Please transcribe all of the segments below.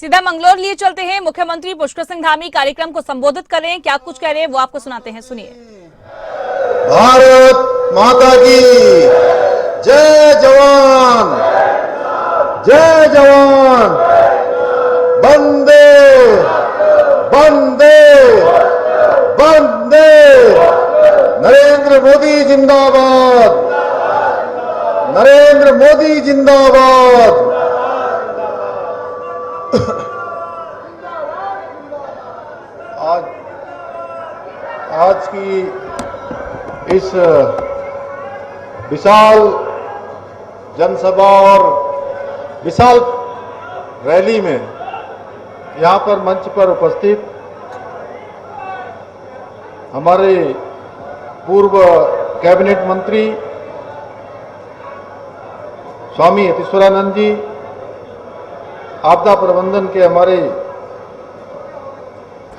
सीधा मंगलौर लिए चलते हैं। मुख्यमंत्री पुष्कर सिंह धामी कार्यक्रम को संबोधित कर रहे हैं। क्या कुछ कह रहे हैं वो आपको सुनाते हैं, सुनिए। भारत माता की जय जवान, जय जवान, वंदे वंदे वंदे। नरेंद्र मोदी जिंदाबाद, नरेंद्र मोदी जिंदाबाद। आज की इस विशाल जनसभा और विशाल रैली में यहाँ पर मंच पर उपस्थित हमारे पूर्व कैबिनेट मंत्री स्वामी यतीश्वरानंद जी, आपदा प्रबंधन के हमारे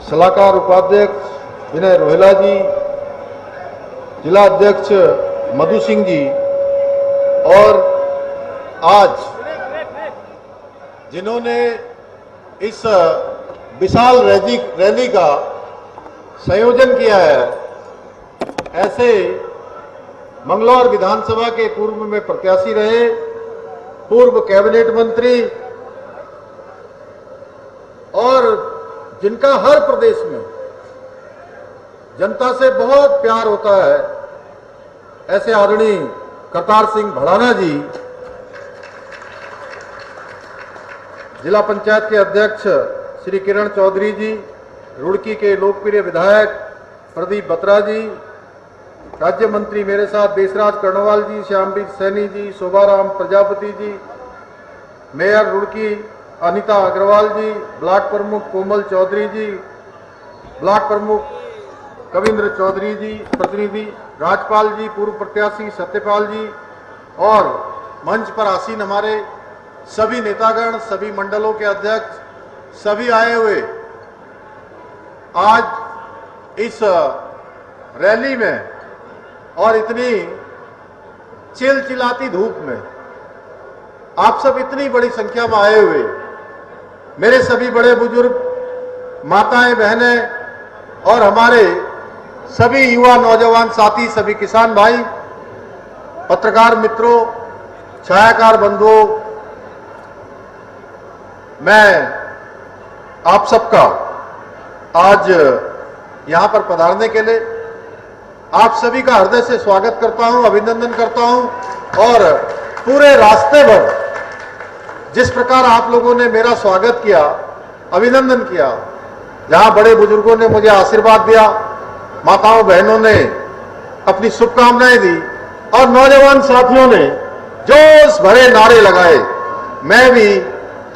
सलाहकार उपाध्यक्ष विनय रोहेला जी, जिला अध्यक्ष मधु सिंह जी, और आज जिन्होंने इस विशाल रैली का संयोजन किया है, ऐसे मंगलौर विधानसभा के पूर्व में प्रत्याशी रहे, पूर्व कैबिनेट मंत्री और जिनका हर प्रदेश में जनता से बहुत प्यार होता है, ऐसे आदरणीय करतार सिंह भड़ाना जी, जिला पंचायत के अध्यक्ष श्री किरण चौधरी जी, रुड़की के लोकप्रिय विधायक प्रदीप बत्रा जी, राज्य मंत्री मेरे साथ देशराज कर्णवाल जी, श्यामवीर सैनी जी, शोभाराम प्रजापति जी, मेयर रुड़की अनीता अग्रवाल जी, ब्लॉक प्रमुख कोमल चौधरी जी, ब्लॉक प्रमुख कविंद्र चौधरी जी, प्रतिनिधि राजपाल जी, पूर्व प्रत्याशी सत्यपाल जी, और मंच पर आसीन हमारे सभी नेतागण, सभी मंडलों के अध्यक्ष, सभी आए हुए आज इस रैली में और इतनी चिलचिलाती धूप में आप सब इतनी बड़ी संख्या में आए हुए, मेरे सभी बड़े बुजुर्ग, माताएं, बहनें और हमारे सभी युवा नौजवान साथी, सभी किसान भाई, पत्रकार मित्रों, छायाकार बंधुओं, मैं आप सबका आज यहां पर पधारने के लिए आप सभी का हृदय से स्वागत करता हूं, अभिनंदन करता हूं। और पूरे रास्ते भर जिस प्रकार आप लोगों ने मेरा स्वागत किया, अभिनंदन किया, जहां बड़े बुजुर्गों ने मुझे आशीर्वाद दिया, माताओं बहनों ने अपनी शुभकामनाएं दी और नौजवान साथियों ने जोश भरे नारे लगाए, मैं भी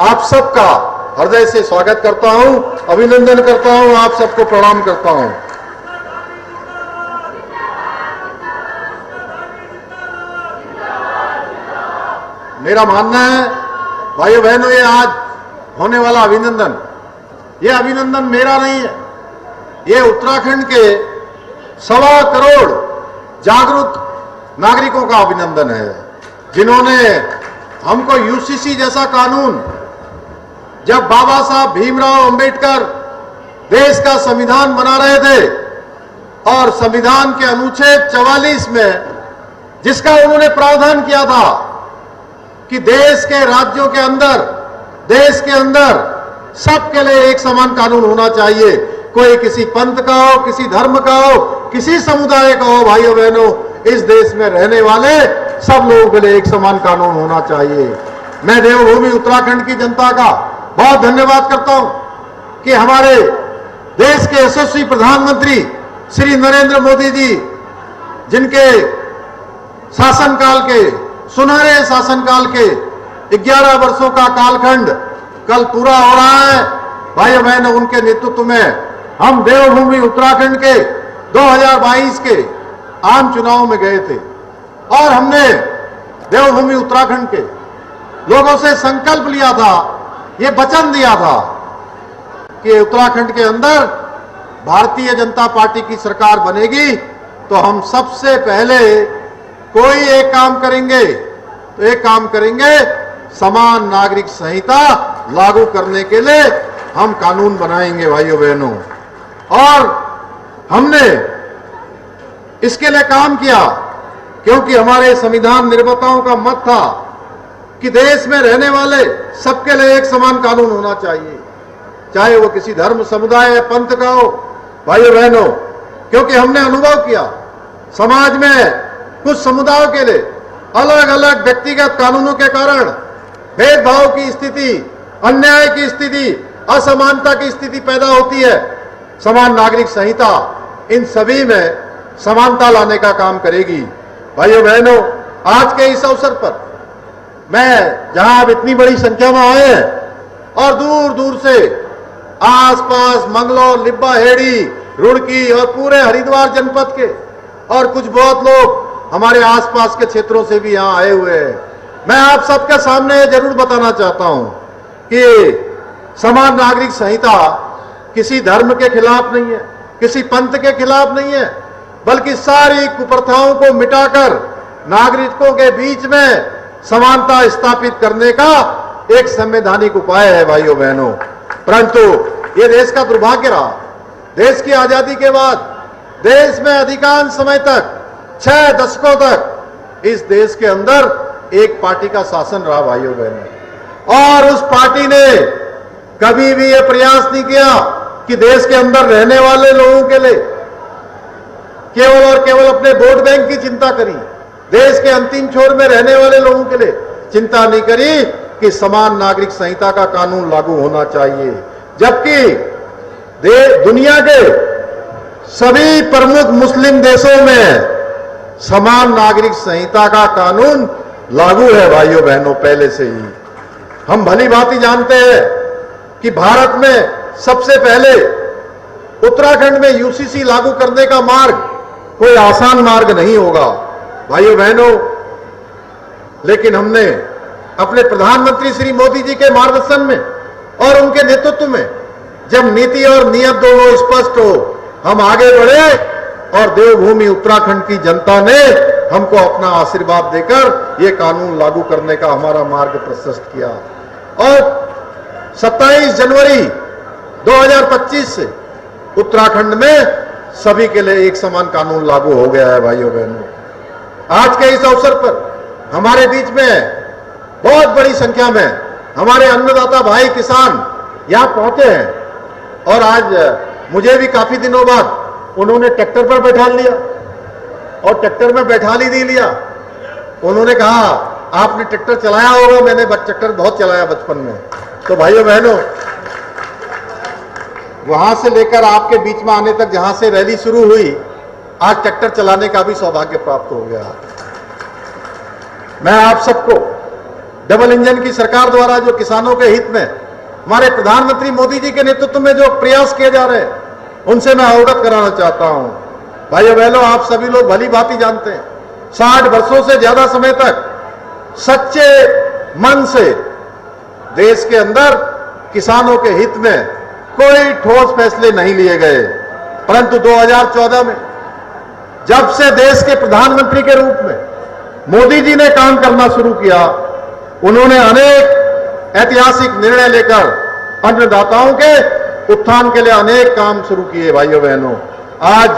आप सबका हृदय से स्वागत करता हूं, अभिनंदन करता हूं, आप सबको प्रणाम करता हूं। मेरा मानना है भाइयों बहनों, ये आज होने वाला अभिनंदन, ये अभिनंदन मेरा नहीं है, ये उत्तराखंड के 1.25 करोड़ जागरूक नागरिकों का अभिनंदन है, जिन्होंने हमको यूसीसी जैसा कानून, जब बाबा साहब भीमराव अंबेडकर देश का संविधान बना रहे थे और संविधान के अनुच्छेद 44 में जिसका उन्होंने प्रावधान किया था कि देश के राज्यों के अंदर, देश के अंदर सबके लिए एक समान कानून होना चाहिए, कोई किसी पंथ का हो, किसी धर्म का हो, किसी समुदाय का हो, भाइयों बहनों, इस देश में रहने वाले सब लोगों के लिए एक समान कानून होना चाहिए। मैं देवभूमि उत्तराखंड की जनता का बहुत धन्यवाद करता हूं कि हमारे देश के यशस्वी प्रधानमंत्री श्री नरेंद्र मोदी जी, जिनके शासनकाल के, सुनहरे शासनकाल के 11 वर्षों का कालखंड कल पूरा हो रहा है, भाइयों बहनों, उनके नेतृत्व में हम देवभूमि उत्तराखंड के 2022 के आम चुनाव में गए थे और हमने देवभूमि उत्तराखंड के लोगों से संकल्प लिया था, ये वचन दिया था कि उत्तराखंड के अंदर भारतीय जनता पार्टी की सरकार बनेगी तो हम सबसे पहले कोई एक काम करेंगे, तो एक काम करेंगे, समान नागरिक संहिता लागू करने के लिए हम कानून बनाएंगे भाइयों बहनों। और हमने इसके लिए काम किया क्योंकि हमारे संविधान निर्माताओं का मत था कि देश में रहने वाले सबके लिए एक समान कानून होना चाहिए, चाहे वो किसी धर्म, समुदाय या पंथ का हो। भाइयों बहनों, क्योंकि हमने अनुभव किया समाज में कुछ समुदायों के लिए अलग अलग व्यक्तिगत कानूनों के कारण भेदभाव की स्थिति, अन्याय की स्थिति, असमानता की स्थिति पैदा होती है। समान नागरिक संहिता इन सभी में समानता लाने का काम करेगी। भाइयों बहनों, आज के इस अवसर पर मैं जहां अब इतनी बड़ी संख्या में आए हैं और दूर दूर से आसपास मंगलौर, लिब्बा हेड़ी, रुड़की और पूरे हरिद्वार जनपद के और कुछ बहुत लोग हमारे आसपास के क्षेत्रों से भी यहां आए हुए हैं, मैं आप सबके सामने जरूर बताना चाहता हूं कि समान नागरिक संहिता किसी धर्म के खिलाफ नहीं है, किसी पंथ के खिलाफ नहीं है, बल्कि सारी कुप्रथाओं को मिटाकर नागरिकों के बीच में समानता स्थापित करने का एक संवैधानिक उपाय है। भाइयों बहनों, परंतु ये देश का दुर्भाग्य रहा, देश की आजादी के बाद देश में अधिकांश समय तक 6 दशकों तक इस देश के अंदर एक पार्टी का शासन रहा। भाइयों बहनों, और उस पार्टी ने कभी भी यह प्रयास नहीं किया कि देश के अंदर रहने वाले लोगों के लिए केवल और केवल अपने वोट बैंक की चिंता करी, देश के अंतिम छोर में रहने वाले लोगों के लिए चिंता नहीं करी कि समान नागरिक संहिता का कानून लागू होना चाहिए। जबकि दुनिया के सभी प्रमुख मुस्लिम देशों में समान नागरिक संहिता का कानून लागू है। भाइयों बहनों, पहले से ही हम भली भांति जानते हैं कि भारत में सबसे पहले उत्तराखंड में यूसीसी लागू करने का मार्ग कोई आसान मार्ग नहीं होगा। भाइयों बहनों, लेकिन हमने अपने प्रधानमंत्री श्री मोदी जी के मार्गदर्शन में और उनके नेतृत्व में जब नीति और नियत दोनों स्पष्ट हो, हम आगे बढ़े और देवभूमि उत्तराखंड की जनता ने हमको अपना आशीर्वाद देकर यह कानून लागू करने का हमारा मार्ग प्रशस्त किया। और 27 जनवरी 2025 से उत्तराखंड में सभी के लिए एक समान कानून लागू हो गया है। भाइयों बहनों, आज के इस अवसर पर हमारे बीच में बहुत बड़ी संख्या में हमारे अन्नदाता भाई किसान यहां पहुंचे हैं और आज मुझे भी काफी दिनों बाद उन्होंने ट्रैक्टर पर बैठा लिया और ट्रैक्टर में बैठा ही नहीं लिया। उन्होंने कहा, आपने ट्रैक्टर चलाया होगा, मैंने ट्रैक्टर बहुत चलाया बचपन में। तो भाइयों बहनों, वहां से लेकर आपके बीच में आने तक जहां से रैली शुरू हुई, आज ट्रैक्टर चलाने का भी सौभाग्य प्राप्त हो गया। मैं आप सबको डबल इंजन की सरकार द्वारा जो किसानों के हित में हमारे प्रधानमंत्री मोदी जी के नेतृत्व में जो प्रयास किए जा रहे हैं, उनसे मैं अवगत कराना चाहता हूं। भाइयों बहनों, आप सभी लोग भली भांति जानते हैं, 60 वर्षों से ज्यादा समय तक सच्चे मन से देश के अंदर किसानों के हित में कोई ठोस फैसले नहीं लिए गए। परंतु 2014 में जब से देश के प्रधानमंत्री के रूप में मोदी जी ने काम करना शुरू किया, उन्होंने अनेक ऐतिहासिक निर्णय लेकर अन्नदाताओं के उत्थान के लिए अनेक काम शुरू किए। भाइयों बहनों, आज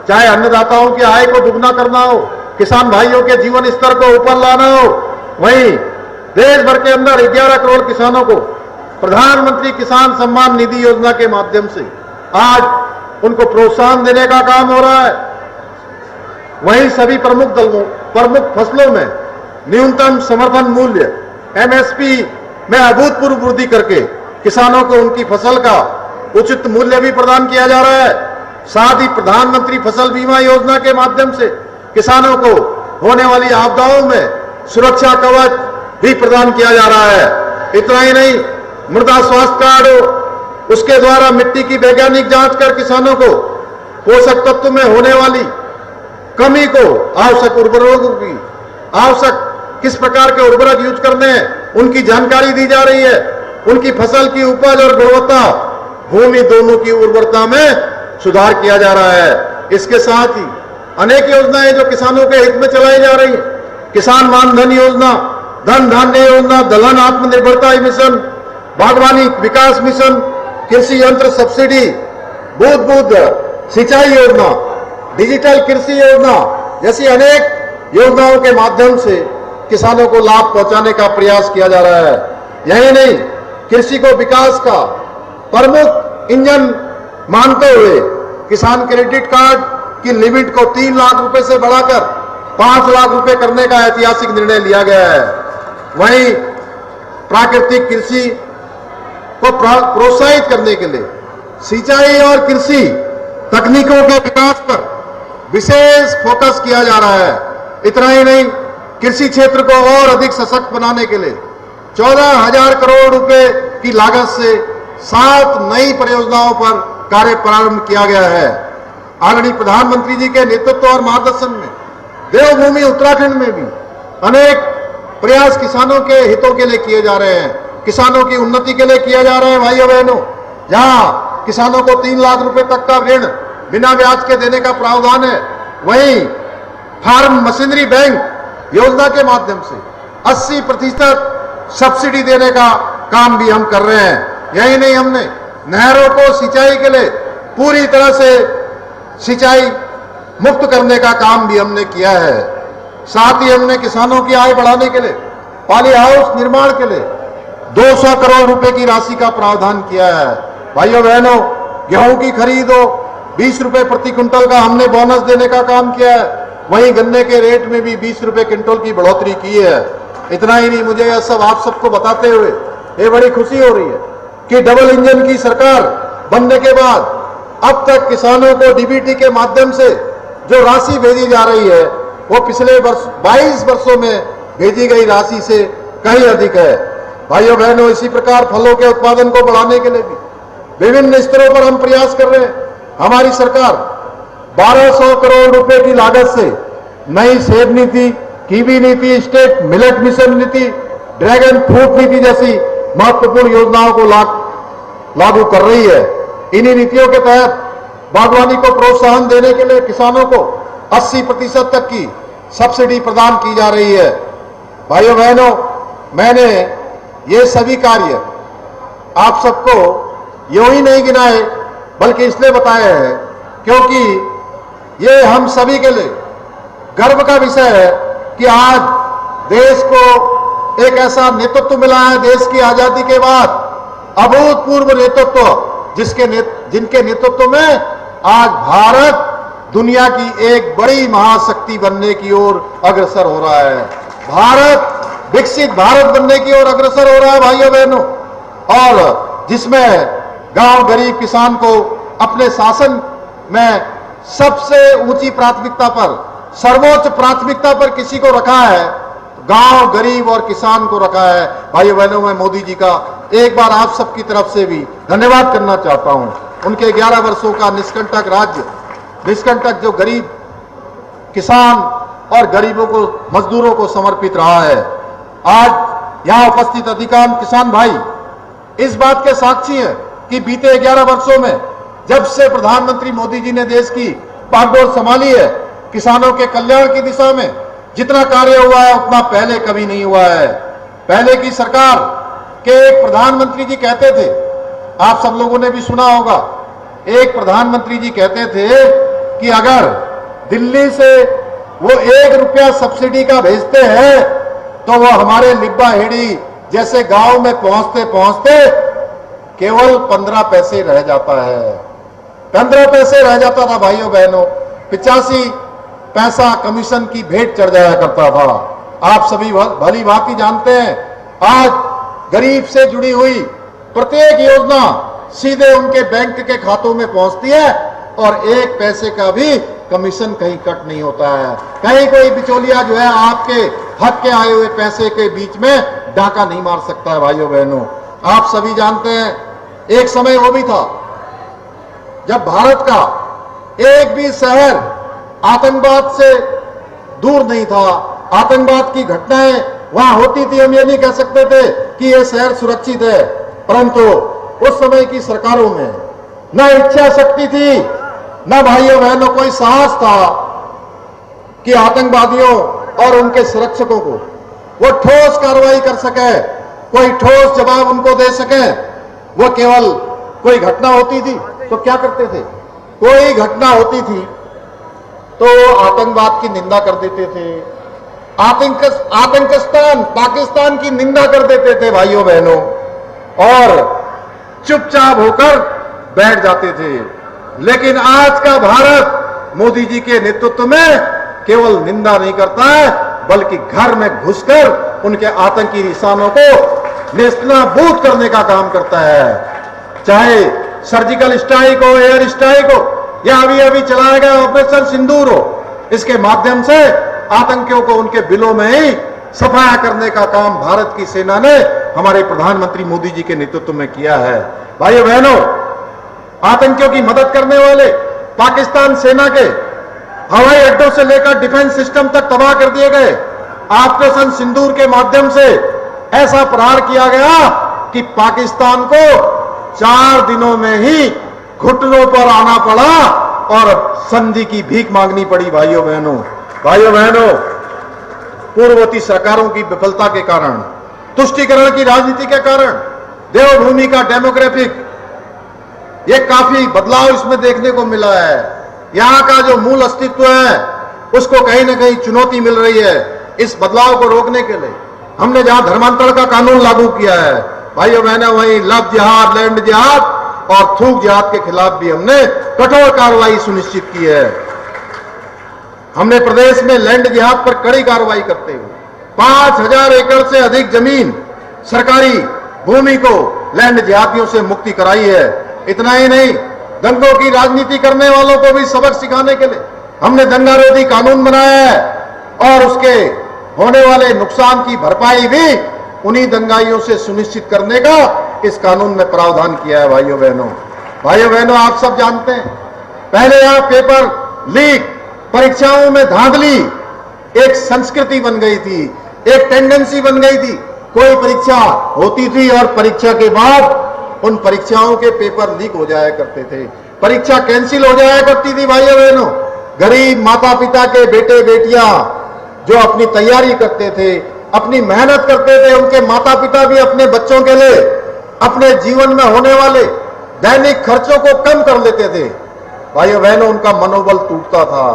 चाहे अन्नदाताओं की आय को दुगना करना हो, किसान भाइयों के जीवन स्तर को ऊपर लाना हो, वहीं देश भर के अंदर 11 करोड़ किसानों को प्रधानमंत्री किसान सम्मान निधि योजना के माध्यम से आज उनको प्रोत्साहन देने का काम हो रहा है। वहीं सभी प्रमुख फसलों में न्यूनतम समर्थन मूल्य एमएसपी में अभूतपूर्व वृद्धि करके किसानों को उनकी फसल का उचित मूल्य भी प्रदान किया जा रहा है। साथ ही प्रधानमंत्री फसल बीमा योजना के माध्यम से किसानों को होने वाली आपदाओं में सुरक्षा कवच भी प्रदान किया जा रहा है। इतना ही नहीं, मृदा स्वास्थ्य कार्ड हो, उसके द्वारा मिट्टी की वैज्ञानिक जांच कर किसानों को पोषक तत्व में होने वाली कमी को, आवश्यक उर्वरकों की, आवश्यक किस प्रकार के उर्वरक यूज करने हैं, उनकी जानकारी दी जा रही है। उनकी फसल की उपज और गुणवत्ता, भूमि दोनों की उर्वरता में सुधार किया जा रहा है। इसके साथ ही अनेक योजनाएं जो किसानों के हित में चलाई जा रही हैं, किसान मानधन योजना, धन धान्य योजना, दलहन आत्मनिर्भरता मिशन, बागवानी विकास मिशन, कृषि यंत्र सब्सिडी, बूंद बूंद सिंचाई योजना, डिजिटल कृषि योजना जैसी अनेक योजनाओं के माध्यम से किसानों को लाभ पहुंचाने का प्रयास किया जा रहा है। यही नहीं, कृषि को विकास का प्रमुख इंजन मानते हुए किसान क्रेडिट कार्ड की लिमिट को 3 लाख रुपए से बढ़ाकर 5 लाख रुपए करने का ऐतिहासिक निर्णय लिया गया है। वहीं प्राकृतिक कृषि को प्रोत्साहित करने के लिए सिंचाई और कृषि तकनीकों के विकास पर विशेष फोकस किया जा रहा है। इतना ही नहीं, कृषि क्षेत्र को और अधिक सशक्त बनाने के लिए 14,000 करोड़ रुपए की लागत से 7 नई परियोजनाओं पर कार्य प्रारंभ किया गया है। आदरणीय प्रधानमंत्री जी के नेतृत्व और मार्गदर्शन में देवभूमि उत्तराखंड में भी अनेक प्रयास किसानों के हितों के लिए किए जा रहे हैं, किसानों की उन्नति के लिए किया जा रहा है। भाइयों बहनों, जहां किसानों को 3 लाख रुपए तक का ऋण बिना ब्याज के देने का प्रावधान है, वहीं फार्म मशीनरी बैंक योजना के माध्यम से 80% सब्सिडी देने का काम भी हम कर रहे हैं। यही नहीं, हमने नहरों को सिंचाई के लिए पूरी तरह से सिंचाई मुक्त करने का काम भी हमने किया है। साथ ही हमने किसानों की आय बढ़ाने के लिए पॉली हाउस निर्माण के लिए 200 करोड़ रुपए की राशि का प्रावधान किया है। भाइयों बहनों, गेहूं की खरीद हो 20 रुपए प्रति क्विंटल का हमने बोनस देने का काम किया है। वहीं गन्ने के रेट में भी 20 रुपए क्विंटल की बढ़ोतरी की है। इतना ही नहीं, मुझे यह सब आप सबको बताते हुए ये बड़ी खुशी हो रही है कि डबल इंजन की सरकार बनने के बाद अब तक किसानों को डीबीटी के माध्यम से जो राशि भेजी जा रही है वो पिछले 22 वर्षों में भेजी गई राशि से कहीं अधिक है। भाइयों बहनों, इसी प्रकार फलों के उत्पादन को बढ़ाने के लिए भी विभिन्न स्तरों पर हम प्रयास कर रहे हैं। हमारी सरकार 1200 करोड़ रुपए की लागत से नई सेब नीति, कीवी नीति, स्टेट मिलेट मिशन नीति, ड्रैगन फ्रूट नीति जैसी महत्वपूर्ण योजनाओं को लागू कर रही है। इन्हीं नीतियों के तहत बागवानी को प्रोत्साहन देने के लिए किसानों को 80% तक की सब्सिडी प्रदान की जा रही है। भाइयों बहनों, मैंने ये सभी कार्य आप सबको यूं ही नहीं गिनाए, बल्कि इसलिए बताए हैं क्योंकि ये हम सभी के लिए गर्व का विषय है कि आज देश को एक ऐसा नेतृत्व मिला है, देश की आजादी के बाद अभूतपूर्व नेतृत्व, जिनके नेतृत्व में आज भारत दुनिया की एक बड़ी महाशक्ति बनने की ओर अग्रसर हो रहा है। भारत विकसित भारत बनने की ओर अग्रसर हो रहा है भाइयों बहनों, और जिसमें गांव गरीब किसान को अपने शासन में सबसे ऊंची प्राथमिकता पर, सर्वोच्च प्राथमिकता पर किसी को रखा है, गांव गरीब और किसान को रखा है। भाइयों बहनों, मैं मोदी जी का एक बार आप सबकी तरफ से भी धन्यवाद करना चाहता हूं। उनके 11 वर्षों का निष्कंटक राज्य, निष्कंटक जो गरीब किसान और गरीबों को, मजदूरों को समर्पित रहा है। आज यहां उपस्थित अधिकांश किसान भाई इस बात के साक्षी हैं कि बीते 11 वर्षों में जब से प्रधानमंत्री मोदी जी ने देश की बागडोर संभाली है, किसानों के कल्याण की दिशा में जितना कार्य हुआ है उतना पहले कभी नहीं हुआ है। पहले की सरकार के एक प्रधानमंत्री जी कहते थे, आप सब लोगों ने भी सुना होगा, एक प्रधानमंत्री जी कहते थे कि अगर दिल्ली से वो 1 रुपया सब्सिडी का भेजते हैं तो वो हमारे लिब्बा हेड़ी जैसे गांव में पहुंचते पहुंचते केवल 15 पैसे रह जाता है। 15 पैसे रह जाता था भाइयों बहनों, 85 पैसा कमीशन की भेंट चढ़ जाया करता था। आप सभी भली भांति जानते हैं, आज गरीब से जुड़ी हुई प्रत्येक योजना सीधे उनके बैंक के खातों में पहुंचती है और 1 पैसे का भी कमीशन कहीं कट नहीं होता है। कहीं कोई बिचौलिया जो है आपके हक के आए हुए पैसे के बीच में डाका नहीं मार सकता है। भाइयों बहनों, आप सभी जानते हैं, एक समय वो भी था जब भारत का एक भी शहर आतंकवाद से दूर नहीं था। आतंकवाद की घटनाएं वहां होती थी, हम ये नहीं कह सकते थे कि ये शहर सुरक्षित है, परंतु उस समय की सरकारों में न इच्छा शक्ति थी, न भाइयों बहनों कोई साहस था कि आतंकवादियों और उनके सुरक्षकों को वो ठोस कार्रवाई कर सके। कोई ठोस जवाब उनको दे सके। वो केवल कोई घटना होती थी तो क्या करते थे, कोई घटना होती थी तो आतंकवाद की निंदा कर देते थे, आतंकिस्तान पाकिस्तान की निंदा कर देते थे भाइयों बहनों, और चुपचाप होकर बैठ जाते थे। लेकिन आज का भारत मोदी जी के नेतृत्व में केवल निंदा नहीं करता है, बल्कि घर में घुसकर उनके आतंकी निशानों को नेस्तनाबूद करने का काम करता है। चाहे सर्जिकल स्ट्राइक हो, एयर स्ट्राइक हो, या अभी अभी चलाया गया ऑपरेशन सिंदूर हो, इसके माध्यम से आतंकियों को उनके बिलों में ही सफाया करने का काम भारत की सेना ने हमारे प्रधानमंत्री मोदी जी के नेतृत्व में किया है। भाइयों बहनों, आतंकियों की मदद करने वाले पाकिस्तान सेना के हवाई अड्डों से लेकर डिफेंस सिस्टम तक तबाह कर दिए गए। ऑपरेशन सिंदूर के माध्यम से ऐसा प्रहार किया गया कि पाकिस्तान को 4 दिनों में ही घुटनों पर आना पड़ा और संधि की भीख मांगनी पड़ी। भाइयों बहनों, पूर्ववर्ती सरकारों की विफलता के कारण, तुष्टीकरण की राजनीति के कारण, देवभूमि का डेमोग्राफिक ये काफी बदलाव इसमें देखने को मिला है। यहां का जो मूल अस्तित्व है उसको कहीं ना कहीं चुनौती मिल रही है। इस बदलाव को रोकने के लिए हमने जहां धर्मांतरण का कानून लागू किया है भाइयों बहनों, वहीं लव जिहाद, लैंड जिहाद और थूक जिहाद के खिलाफ भी हमने कठोर कार्रवाई सुनिश्चित की है। हमने प्रदेश में लैंड जिहाद पर कड़ी कार्रवाई करते हुए 5000 एकड़ से अधिक जमीन सरकारी भूमि को लैंड जिहादियों से मुक्ति कराई है। इतना ही नहीं, दंगों की राजनीति करने वालों को भी सबक सिखाने के लिए हमने दंगारोधी कानून बनाया है और उसके होने वाले नुकसान की भरपाई भी उन्हीं दंगाइयों से सुनिश्चित करने का इस कानून में प्रावधान किया है। भाइयों बहनों, आप सब जानते हैं, पहले यहां पेपर लीक, परीक्षाओं में धांधली एक संस्कृति बन गई थी, एक टेंडेंसी बन गई थी। कोई परीक्षा होती थी और परीक्षा के बाद उन परीक्षाओं के पेपर लीक हो जाया करते थे, परीक्षा कैंसिल हो जाया करती थी। भाइयों बहनों, गरीब माता पिता के बेटे बेटियां जो अपनी तैयारी करते थे, अपनी मेहनत करते थे, उनके माता पिता भी अपने बच्चों के लिए अपने जीवन में होने वाले दैनिक खर्चों को कम कर लेते थे। भाइयों बहनों, उनका मनोबल टूटता था,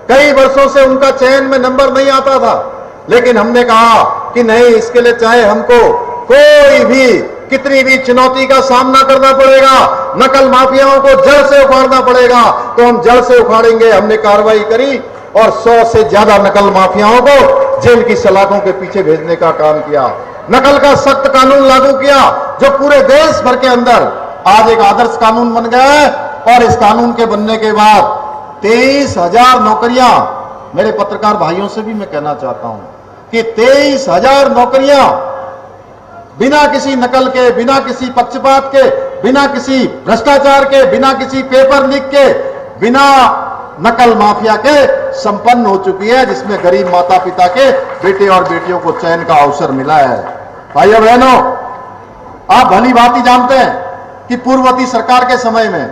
कई वर्षों से उनका चयन में नंबर नहीं आता था। लेकिन हमने कहा कि नहीं, इसके लिए चाहे हमको कोई भी कितनी भी चुनौती का सामना करना पड़ेगा, नकल माफियाओं को जड़ से उखाड़ना पड़ेगा, तो हम जड़ से उखाड़ेंगे। हमने कार्रवाई करी और 100 से ज्यादा नकल माफियाओं को जेल की सलाखों के पीछे भेजने का काम किया। नकल का सख्त कानून लागू किया जो पूरे देश भर के अंदर आज एक आदर्श कानून बन गया है। और इस कानून के बनने के बाद 23,000 नौकरियां, मेरे पत्रकार भाइयों से भी मैं कहना चाहता हूं कि 23,000 नौकरियां बिना किसी नकल के, बिना किसी पक्षपात के, बिना किसी भ्रष्टाचार के, बिना किसी पेपर लीक के, बिना नकल माफिया के संपन्न हो चुकी है, जिसमें गरीब माता पिता के बेटे और बेटियों को चयन का अवसर मिला है। भाइयों बहनों, आप भली भांति जानते हैं कि पूर्ववर्ती सरकार के समय में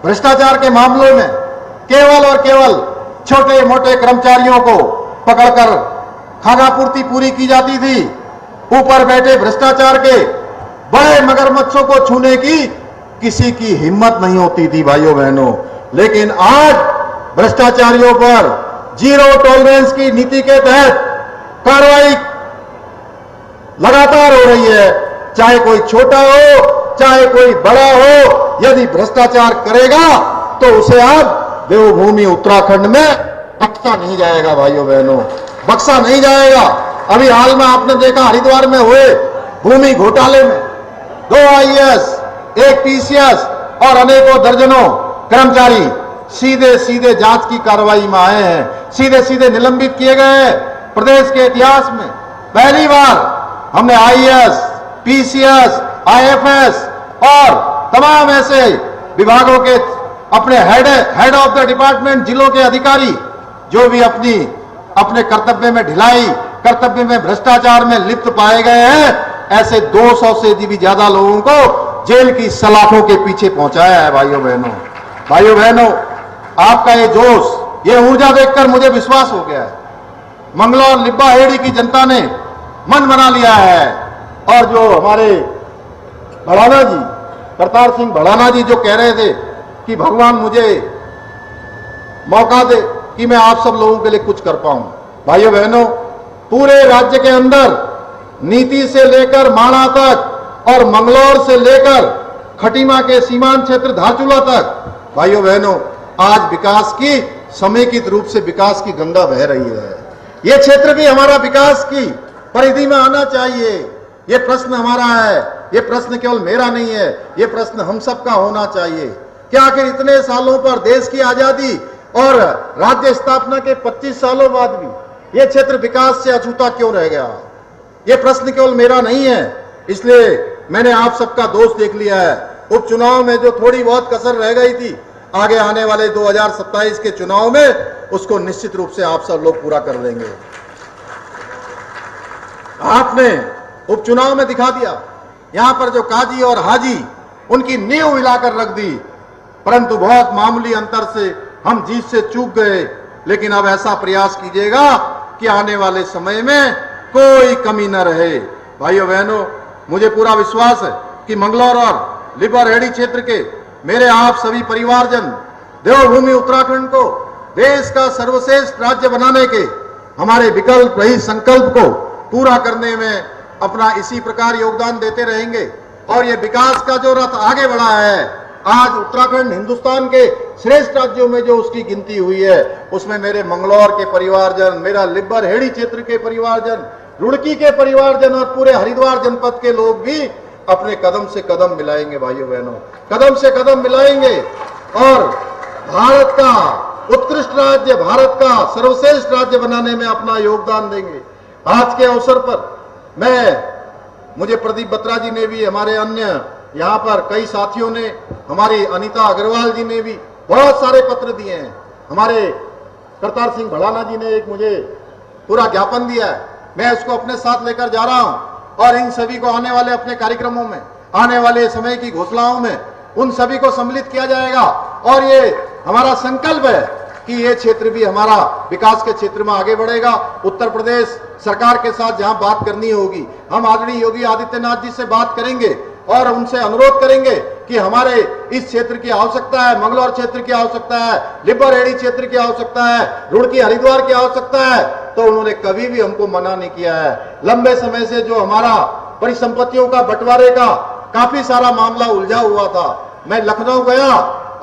भ्रष्टाचार के मामलों में केवल और केवल छोटे मोटे कर्मचारियों को पकड़कर खानापूर्ति पूरी की जाती थी। ऊपर बैठे भ्रष्टाचार के बड़े मगरमच्छों को छूने की किसी की हिम्मत नहीं होती थी। भाइयों बहनों, लेकिन आज भ्रष्टाचारियों पर जीरो टॉलरेंस की नीति के तहत कार्रवाई लगातार हो रही है। चाहे कोई छोटा हो, चाहे कोई बड़ा हो, यदि भ्रष्टाचार करेगा तो उसे अब देवभूमि उत्तराखंड में बख्शा नहीं जाएगा। भाइयों बहनों, बख्शा नहीं जाएगा। अभी हाल में आपने देखा हरिद्वार में हुए भूमि घोटाले में 2 आईएएस, 1 पीसीएस और अनेकों दर्जनों कर्मचारी सीधे सीधे जांच की कार्रवाई में आए हैं, सीधे सीधे निलंबित किए गए हैं। प्रदेश के इतिहास में पहली बार हमने आईएएस, पीसीएस, आईएफएस और तमाम ऐसे विभागों के अपने हेड ऑफ द डिपार्टमेंट, जिलों के अधिकारी जो भी अपने कर्तव्य में ढिलाई, कर्तव्य में भ्रष्टाचार में लिप्त पाए गए हैं, ऐसे 200 से भी ज्यादा लोगों को जेल की सलाखों के पीछे पहुंचाया है। भाइयों बहनों, आपका ये जोश, ये ऊर्जा देखकर मुझे विश्वास हो गया है, मंगलौर लिब्बा हेड़ी की जनता ने मन बना लिया है और जो हमारे भड़ाना जी, करतार सिंह भड़ाना जी जो कह रहे थे कि भगवान मुझे मौका दे कि मैं आप सब लोगों के लिए कुछ कर पाऊं। भाइयों बहनों, पूरे राज्य के अंदर नीति से लेकर माणा तक और मंगलौर से लेकर खटीमा के सीमांत क्षेत्र धारचूला तक, भाइयों बहनों, आज विकास की समेकित रूप से विकास की गंगा बह रही है। ये क्षेत्र भी हमारा विकास की परिधि में आना चाहिए। ये प्रश्न हमारा है, ये प्रश्न केवल मेरा नहीं है, ये प्रश्न हम सबका होना चाहिए कि आखिर इतने सालों पर देश की आजादी और राज्य स्थापना के 25 सालों बाद भी ये क्षेत्र विकास से अछूता क्यों रह गया। ये प्रश्न केवल मेरा नहीं है, इसलिए मैंने आप सबका दोष देख लिया है। उपचुनाव में जो थोड़ी बहुत कसर रह गई थी, आगे आने वाले 2027 के चुनाव में उसको निश्चित रूप से आप सब लोग पूरा कर देंगे। आपने उपचुनाव में दिखा दिया, यहां पर जो काजी और हाजी उनकी नींव मिलाकर रख दी, परंतु बहुत मामूली अंतर से हम जीत से चूक गए। लेकिन अब ऐसा प्रयास कीजिएगा कि आने वाले समय में कोई कमी न रहे। भाइयों बहनों, मुझे पूरा विश्वास है कि मंगलौर और लिबरहेड़ी क्षेत्र के मेरे आप सभी परिवारजन देवभूमि उत्तराखंड को देश का सर्वश्रेष्ठ राज्य बनाने के हमारे विकल्प रहित संकल्प को पूरा करने में अपना इसी प्रकार योगदान देते रहेंगे। और ये विकास का जो रथ आगे बढ़ा है, आज उत्तराखंड हिंदुस्तान के श्रेष्ठ राज्यों में जो उसकी गिनती हुई है, उसमें मेरे मंगलौर के परिवारजन, मेरा लिबरहेड़ी क्षेत्र के परिवारजन, रुड़की के परिवारजन और पूरे हरिद्वार जनपद के लोग भी अपने कदम से कदम मिलाएंगे। भाइयों बहनों, कदम से कदम मिलाएंगे और भारत का उत्कृष्ट राज्य, भारत का सर्वश्रेष्ठ राज्य बनाने में अपना योगदान देंगे। आज के अवसर पर मुझे प्रदीप बत्रा जी ने भी, हमारे अन्य यहाँ पर कई साथियों ने, हमारी अनीता अग्रवाल जी ने भी बहुत सारे पत्र दिए हैं। हमारे करतार सिंह भड़ाना जी ने एक मुझे पूरा ज्ञापन दिया है, मैं उसको अपने साथ लेकर जा रहा हूं और इन सभी को आने वाले अपने कार्यक्रमों में, आने वाले समय की घोषणाओं में उन सभी को सम्मिलित किया जाएगा। और ये हमारा संकल्प है कि ये क्षेत्र भी हमारा विकास के क्षेत्र में आगे बढ़ेगा। उत्तर प्रदेश सरकार के साथ जहां बात करनी होगी, हम आदरणीय योगी आदित्यनाथ जी से बात करेंगे और उनसे अनुरोध करेंगे कि हमारे इस क्षेत्र की आवश्यकता है, मंगलौर क्षेत्र की आवश्यकता है, लिबरहेड़ी क्षेत्र की आवश्यकता है, रुड़की हरिद्वार की आवश्यकता है, तो उन्होंने कभी भी हमको मना नहीं किया है। लंबे समय से जो हमारा परिसंपत्तियों का बंटवारे का काफी सारा मामला उलझा हुआ था, मैं लखनऊ गया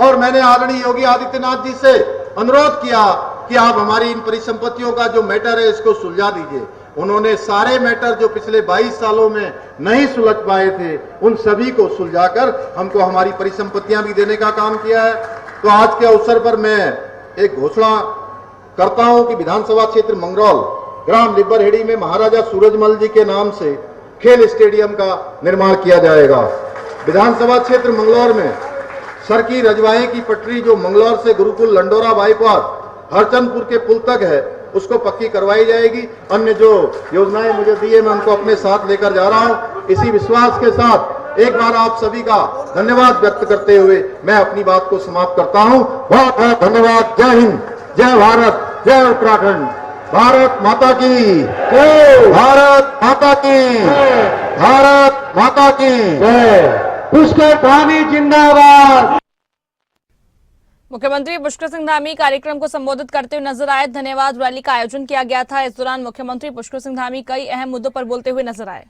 और मैंने आदरणीय योगी आदित्यनाथ जी से अनुरोध किया कि आप हमारी इन परिसंपत्तियों का जो मैटर है इसको सुलझा दीजिए। उन्होंने सारे मैटर जो पिछले 22 सालों में नहीं सुलझ पाए थे, उन सभी को सुलझाकर हमको हमारी परिसंपत्तियां भी देने का काम किया है। तो आज के अवसर पर मैं एक घोषणा करता हूं कि विधानसभा क्षेत्र मंगरौल, ग्राम लिबरहेड़ी में महाराजा सूरजमल जी के नाम से खेल स्टेडियम का निर्माण किया जाएगा। विधानसभा क्षेत्र मंगलौर में सरकी रजवाहे की पटरी जो मंगलौर से गुरुकुल लंडोरा बाईपास हरचंदपुर के पुल तक है, उसको पक्की करवाई जाएगी। अन्य जो योजनाएं मुझे दी है, मैं उनको अपने साथ लेकर जा रहा हूं। इसी विश्वास के साथ एक बार आप सभी का धन्यवाद व्यक्त करते हुए मैं अपनी बात को समाप्त करता हूं। बहुत बहुत धन्यवाद। जय हिंद, जय भारत, जय उत्तराखंड। भारत माता की जय, भारत माता की जय, भारत माता की जय। पुष्कर धामी जिंदाबाद। मुख्यमंत्री पुष्कर सिंह धामी कार्यक्रम को संबोधित करते हुए नजर आए। धन्यवाद रैली का आयोजन किया गया था। इस दौरान मुख्यमंत्री पुष्कर सिंह धामी कई अहम मुद्दों पर बोलते हुए नजर आए।